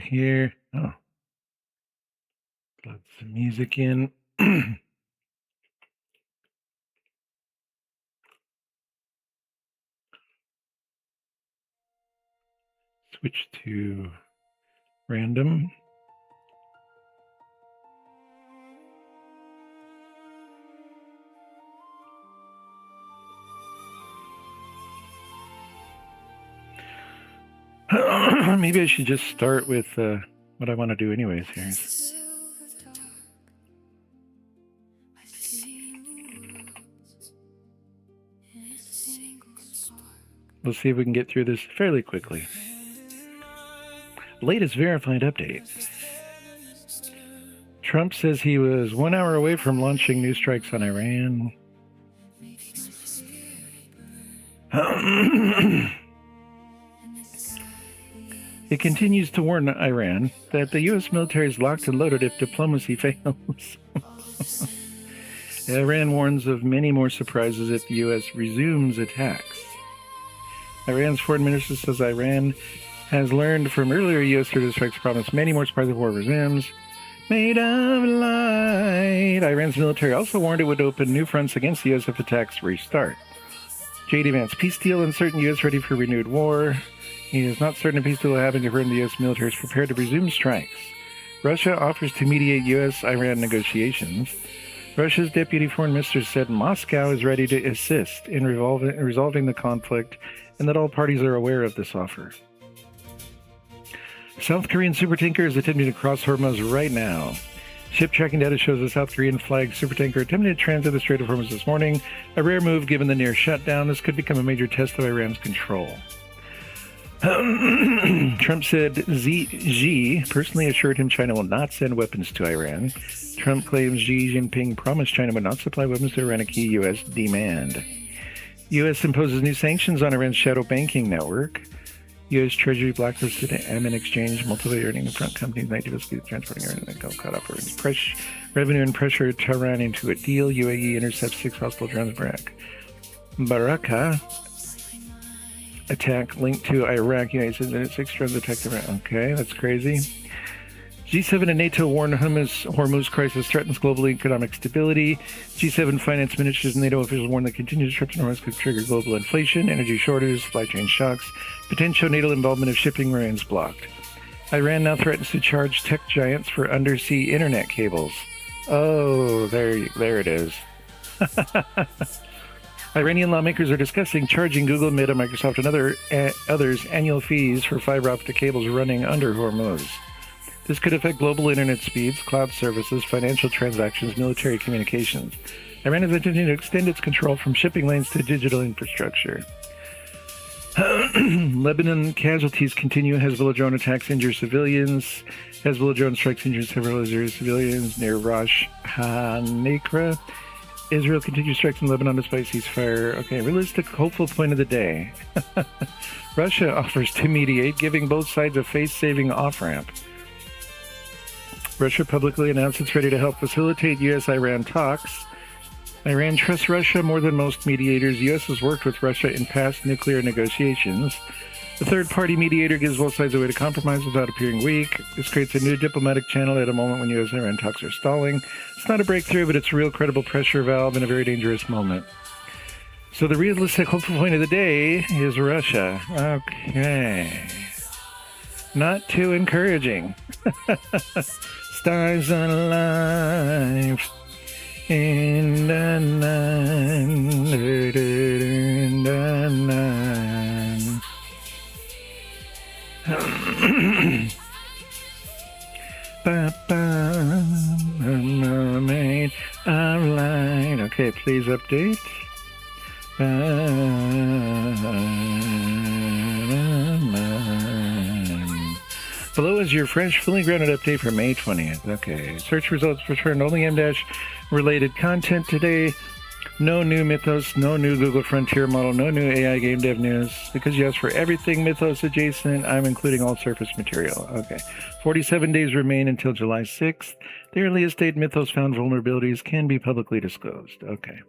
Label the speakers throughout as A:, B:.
A: here. Oh, plug some music in. Switch to random. Maybe I should just start with what I want to do anyways here. We'll see if we can get through this fairly quickly. Latest verified update. Trump says he was 1 hour away from launching new strikes on Iran. It continues to warn Iran that the U.S. military is locked and loaded if diplomacy fails. Iran warns of many more surprises if the U.S. resumes attacks. Iran's foreign minister says Iran has learned from earlier U.S. surface strikes promised many more surprises if war resumes. Made of light. Iran's military also warned it would open new fronts against the U.S. if attacks restart. J.D. Vance, peace deal uncertain, U.S. ready for renewed war. He is not certain a peace deal will happen, confirmed the U.S. military is prepared to resume strikes. Russia offers to mediate U.S.-Iran negotiations. Russia's deputy foreign minister said Moscow is ready to assist in resolving the conflict and that all parties are aware of this offer. South Korean supertanker is attempting to cross Hormuz right now. Ship tracking data shows a South Korean flagged supertanker attempting to transit the Strait of Hormuz this morning, a rare move given the near shutdown. This could become a major test of Iran's control. Trump said Xi personally assured him China will not send weapons to Iran. Trump claims Xi Jinping promised China would not supply weapons to Iran, a key U.S. demand. U.S. imposes new sanctions on Iran's shadow banking network. U.S. Treasury blacklisted Amin Exchange, multiple earning front companies, night divisive transporting Iran and got caught up in revenue and pressure Tehran into a deal. UAE intercepts 6 hostile drones. Baraka attack linked to Iraq. United States and 6 drones attacked Iran. Okay, that's crazy. G7 and NATO warn Hormuz crisis threatens global economic stability. G7 finance ministers and NATO officials warn that continued disruption in Hormuz could trigger global inflation, energy shortages, supply chain shocks. Potential NATO involvement if shipping remains blocked. Iran now threatens to charge tech giants for undersea internet cables. Oh, there it is. Iranian lawmakers are discussing charging Google, Meta, Microsoft, and others annual fees for fiber optic cables running under Hormuz. This could affect global internet speeds, cloud services, financial transactions, military communications. Iran is intending to extend its control from shipping lanes to digital infrastructure. Lebanon casualties continue. Hezbollah drone attacks injure civilians. Hezbollah drone strikes injure several Israeli civilians near Rosh HaNekra. Israel continues strikes in Lebanon despite ceasefire. Okay, realistic, hopeful point of the day. Russia offers to mediate, giving both sides a face-saving off-ramp. Russia publicly announced it's ready to help facilitate U.S.-Iran talks. Iran trusts Russia more than most mediators. U.S. has worked with Russia in past nuclear negotiations. The third-party mediator gives both sides a way to compromise without appearing weak. This creates a new diplomatic channel at a moment when U.S.-Iran talks are stalling. It's not a breakthrough, but it's a real credible pressure valve in a very dangerous moment. So the realistic hopeful point of the day is Russia. Okay. Not too encouraging. Stars alive in the night. Mermaid of light. Okay, please update. Below is your fresh, fully grounded update for May 20th. Okay, search results returned only M- related content today. No new Mythos, no new Google Frontier model, no new AI game dev news. Because you asked for everything Mythos adjacent, I'm including all Surface material. Okay. 47 days remain until July 6th. The earliest date Mythos found vulnerabilities can be publicly disclosed. Okay.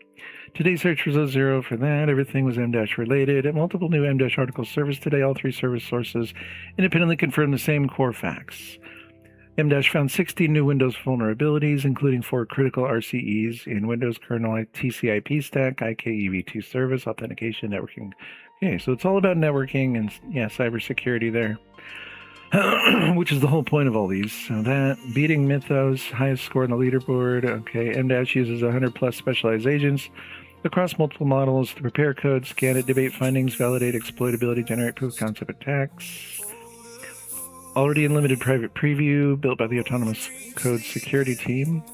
A: Today's search results 0 for that. Everything was M-related. Multiple new M-articles surfaced today. All three service sources independently confirmed the same core facts. M- found 16 new Windows vulnerabilities, including 4 critical RCEs in Windows kernel TCP stack, IKEV2 service, authentication, networking. Okay, so it's all about networking and, yeah, cybersecurity there, which is the whole point of all these. So that, beating Mythos, highest score on the leaderboard. Okay, M- uses 100 plus specialized agents across multiple models to prepare code, scan it, debate findings, validate exploitability, generate proof of concept attacks. Already in limited private preview, built by the Autonomous Code security team.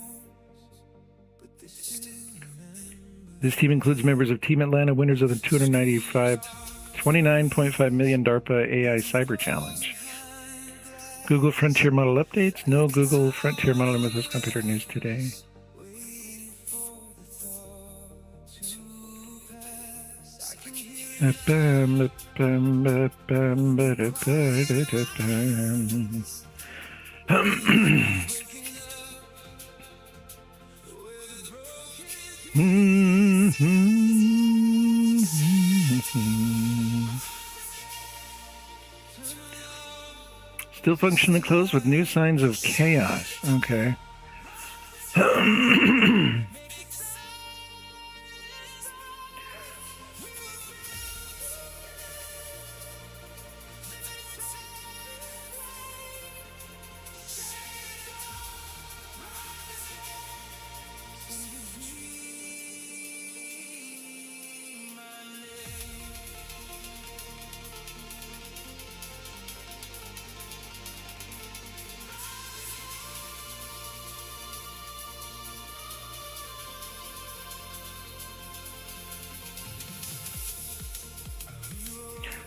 A: This team includes members of Team Atlanta, winners of the $29.5 million DARPA AI Cyber Challenge. Google Frontier Model updates. No Google Frontier Model in Mythos Computer News today. Still functionally closed with new signs of chaos. Okay.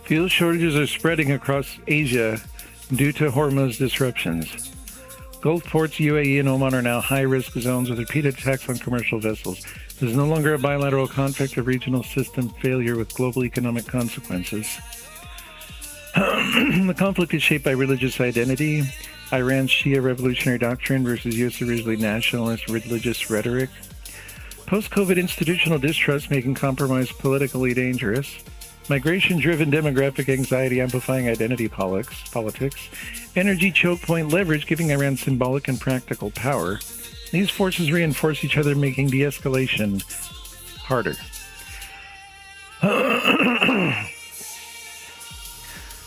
A: Fuel shortages are spreading across Asia due to Hormuz disruptions. Gulf ports, UAE, and Oman are now high-risk zones with repeated attacks on commercial vessels. This is no longer a bilateral conflict or regional system failure with global economic consequences. The conflict is shaped by religious identity, Iran's Shia revolutionary doctrine versus U.S. originally nationalist religious rhetoric, post-COVID institutional distrust making compromise politically dangerous, migration-driven demographic anxiety amplifying identity politics, energy choke point leverage giving Iran symbolic and practical power. These forces reinforce each other, making de-escalation harder.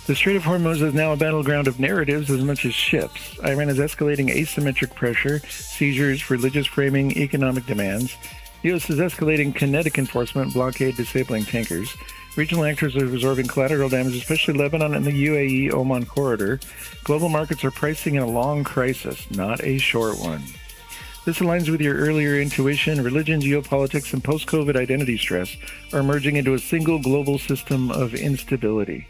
A: The Strait of Hormuz is now a battleground of narratives as much as ships. Iran is escalating asymmetric pressure, seizures, religious framing, economic demands. The U.S. is escalating kinetic enforcement, blockade, disabling tankers. Regional actors are absorbing collateral damage, especially Lebanon and the UAE-Oman corridor. Global markets are pricing in a long crisis, not a short one. This aligns with your earlier intuition. Religion, geopolitics, and post-COVID identity stress are merging into a single global system of instability.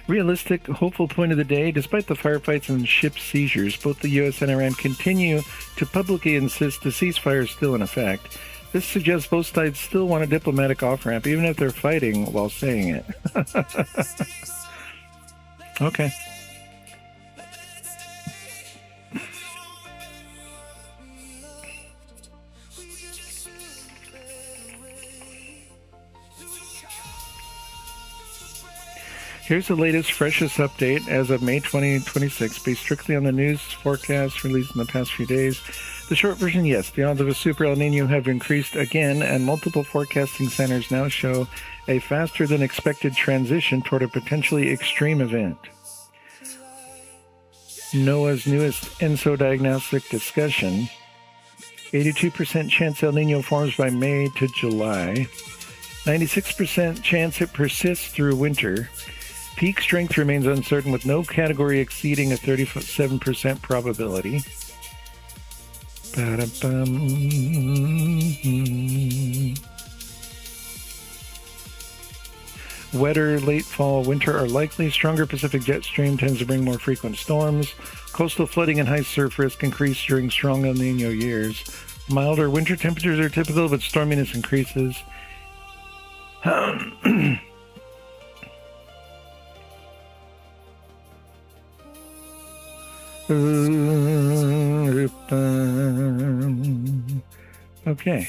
A: Realistic, hopeful point of the day, despite the firefights and ship seizures, both the U.S. and Iran continue to publicly insist the ceasefire is still in effect. This suggests both sides still want a diplomatic off-ramp, even if they're fighting while saying it. Okay. Here's the latest, freshest update as of May 2026, based strictly on the news forecast released in the past few days. The short version, yes, the odds of a super El Nino have increased again, and multiple forecasting centers now show a faster than expected transition toward a potentially extreme event. NOAA's newest ENSO diagnostic discussion, 82% chance El Nino forms by May to July, 96% chance it persists through winter. Peak strength remains uncertain with no category exceeding a 37% probability. Wetter late fall, winter are likely. Stronger Pacific jet stream tends to bring more frequent storms. Coastal flooding and high surf risk increase during strong El Nino years. Milder winter temperatures are typical, but storminess increases. Okay.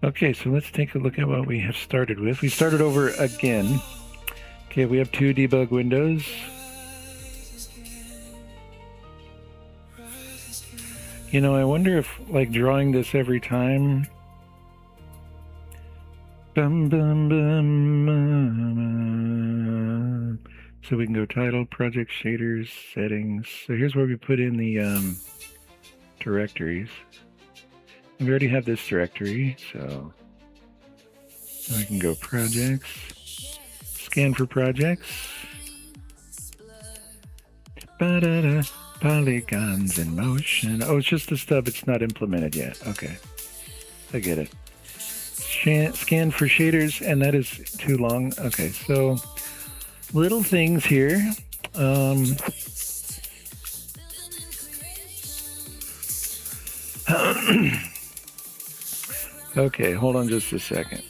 A: Okay, so let's take a look at what we have started with. We started over again. Okay, we have 2 debug windows. You know, I wonder if, like, drawing this every time. Bum, bum, bum, so we can go title, project, shaders, settings. So here's where we put in the directories. We already have this directory, so I can go projects, scan for projects. Ba-da-da, polygons in motion. Oh, it's just the stub, it's not implemented yet. Okay, I get it. Scan for shaders, and that is too long. Okay, so little things here. Okay, hold on just a second.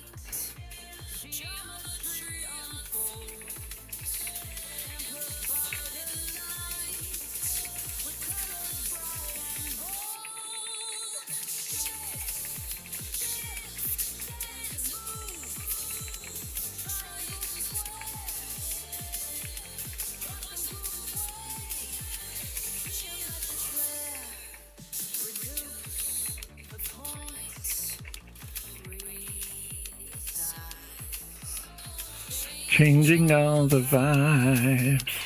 A: Changing all the vibes.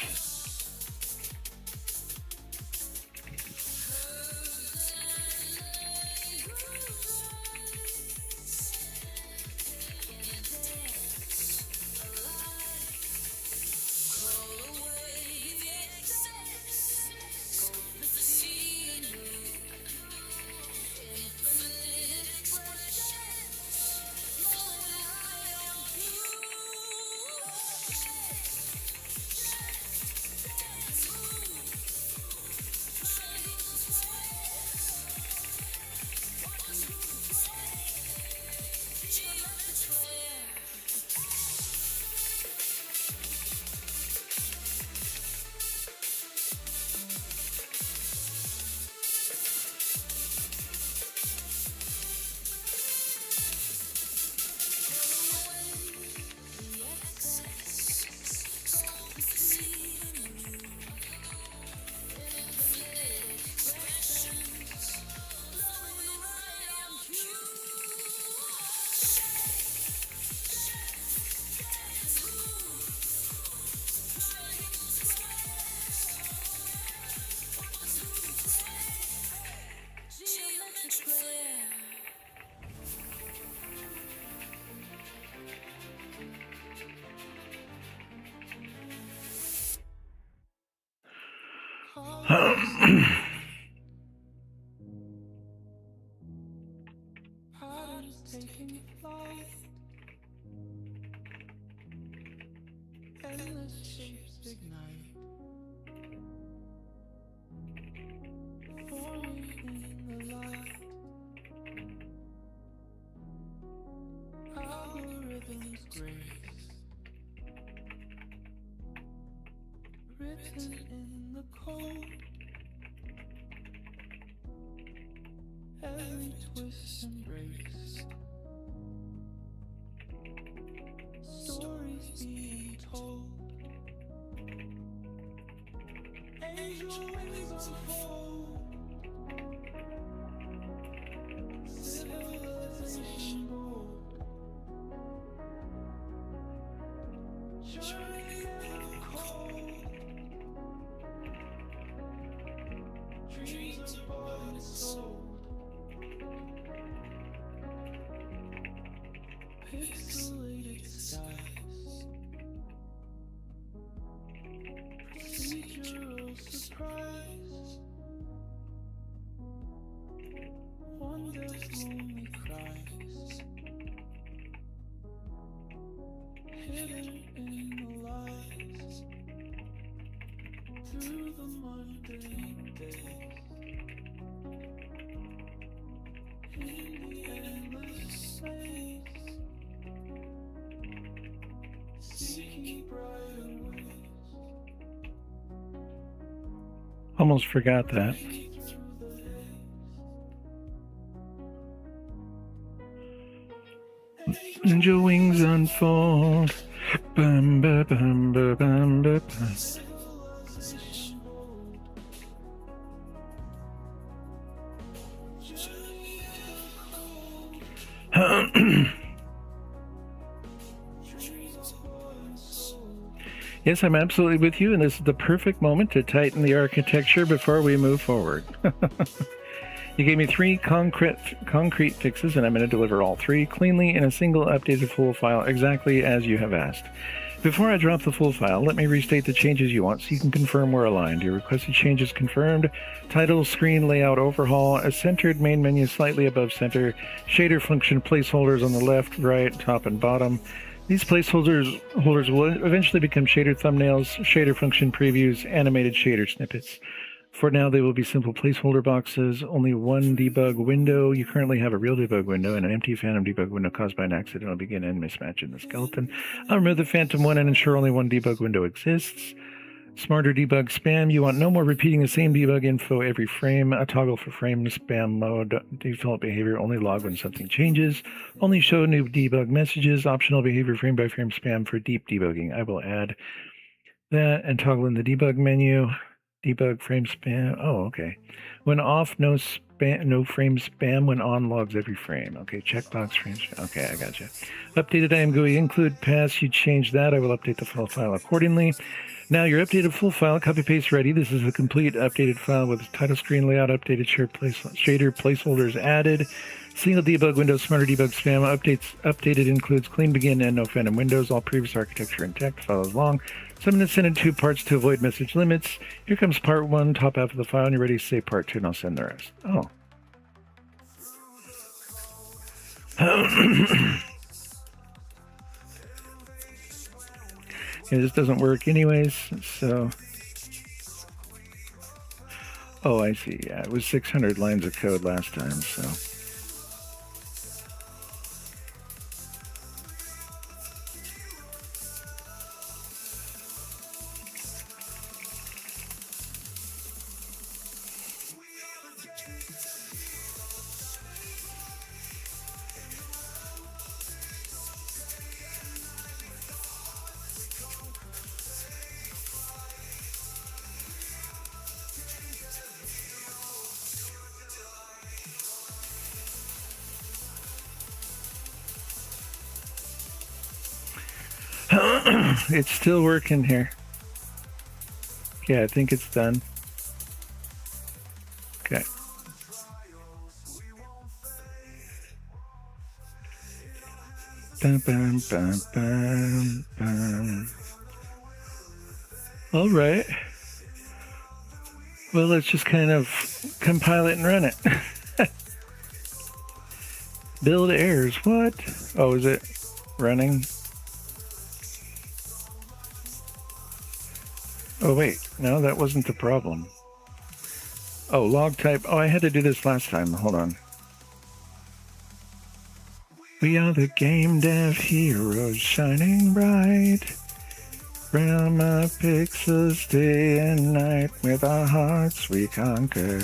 B: Written in the cold, every twist and breaks, stories being told, angel wings unfold, civilization bold, journey ever cold, dreams are bought and sold. Pixelated skies, procedural surprise, one death
A: Almost forgot that. Ninja wings unfold. Bum, ba, bum, ba, bum, ba, bum. Yes, I'm absolutely with you, and this is the perfect moment to tighten the architecture before we move forward. You gave me 3 concrete fixes, and I'm going to deliver all 3 cleanly in a single updated full file, exactly as you have asked. Before I drop the full file, let me restate the changes you want so you can confirm we're aligned. Your requested changes confirmed. Title, screen layout overhaul, a centered main menu slightly above center, shader function placeholders on the left, right, top, and bottom. These placeholders will eventually become shader thumbnails, shader function previews, animated shader snippets. For now, they will be simple placeholder boxes, only one debug window. You currently have a real debug window and an empty phantom debug window caused by an accidental begin and mismatch in the skeleton. I'll remove the phantom one and ensure only one debug window exists. Smarter debug spam. You want no more repeating the same debug info every frame. A toggle for frame spam mode. Default behavior. Only log when something changes. Only show new debug messages. Optional behavior frame by frame spam for deep debugging. I will add that and toggle in the debug menu. Debug frame spam. Oh, okay. When off, no frame spam. When on, logs every frame. Okay, checkbox frame spam. Okay, I gotcha. Updated IAM GUI include pass. You change that. I will update the full file accordingly. Now your updated full file, copy paste ready. This is a complete updated file with title screen layout updated, shader placeholders added, single debug window, smarter debug spam updated includes clean begin and no phantom windows. All previous architecture intact. File is long. So I'm going to send in 2 parts to avoid message limits. Here comes part 1, top half of the file, and you're ready to say part 2, and I'll send the rest. Oh. Yeah, this doesn't work anyways, so... Oh, I see. Yeah, it was 600 lines of code last time, so... It's still working here. Yeah, I think it's done. Okay. Bum, bum, bum, bum, bum. All right. Well, let's just kind of compile it and run it. Build errors. What? Oh, is it running? Oh, wait. No, that wasn't the problem. Oh, log type. Oh, I had to do this last time. Hold on. We are the game dev heroes shining bright. Realm of pixels day and night. With our hearts we conquer.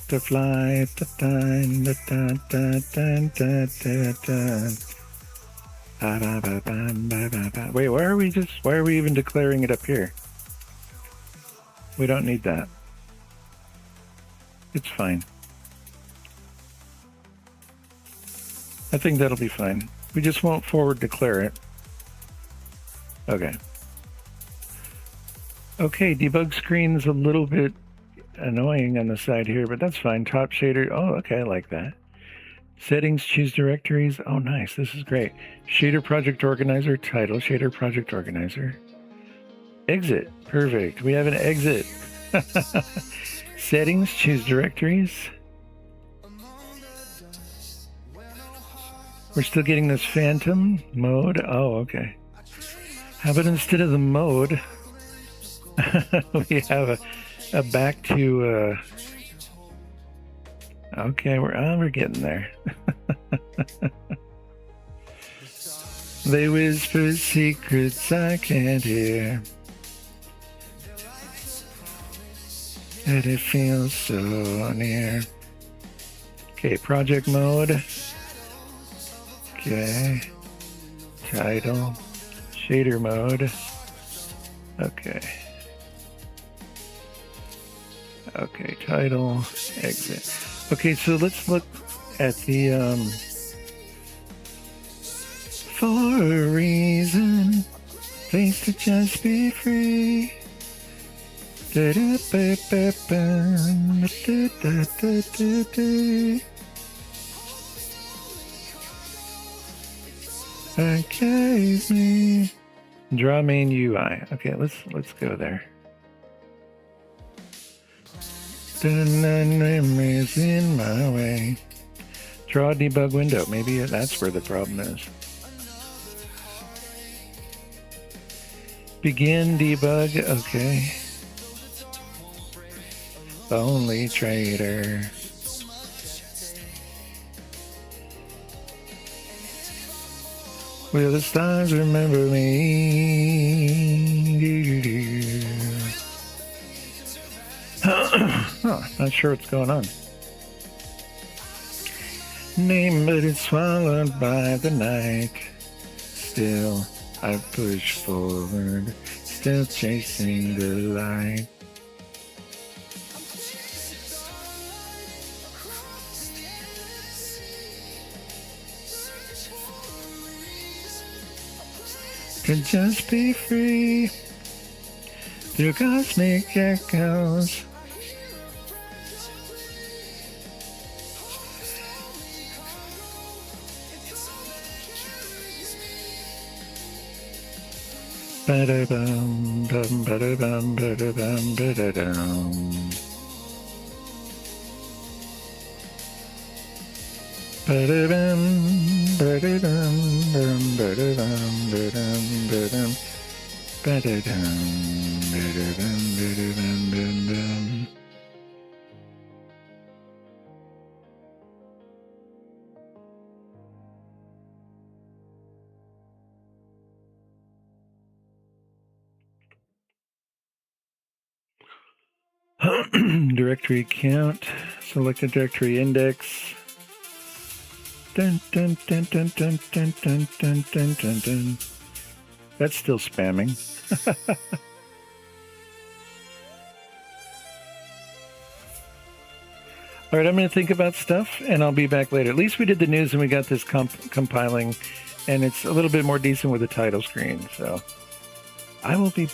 A: The flight, the time, the dun, dun, dun, dun, dun, dun. Ba, ba, ba, ba, ba, ba, ba. Wait, why are we even declaring it up here? We don't need that. It's fine. I think that'll be fine. We just won't forward declare it. Okay. Okay, debug screen's a little bit annoying on the side here, but that's fine. Top shader. Oh, okay, I like that. Settings, choose directories. Oh, nice. This is great. Shader project organizer, title, shader project organizer. Exit. Perfect. We have an exit. Settings, choose directories. We're still getting this phantom mode. Oh, okay. How about instead of the mode, we have back to okay, we're getting there. They whisper secrets I can't hear, and it feels so near. Okay, project mode. Okay, title, shader mode. Okay. Okay, title, exit. Okay, so let's look at the for a reason, place to just be free. Gave me draw main UI. Okay, let's go there. Memories in my way. Draw debug window. Maybe that's where the problem is. Begin debug. Okay. Only trader. Will the stars remember me? Huh, not sure what's going on. Name, but it's swallowed by the night. Still, I push forward, still chasing the light. To just be free through cosmic echoes. Ba-da-bum, bum, ba-da-bum, ba-da-bum, ba-da-dum. Ba-da-bum, ba-da-dum, bum, ba-da-bum, ba-dum, ba-dum. Ba-da-dum, ba-da-bum, ba-da-bum, bum-bum. Directory count, select a directory index. Dun, dun, dun, dun, dun, dun, dun, dun, dun, dun, dun. That's still spamming. All right, I'm going to think about stuff, and I'll be back later. At least we did the news, and we got this compiling, and it's a little bit more decent with the title screen. So I will be back.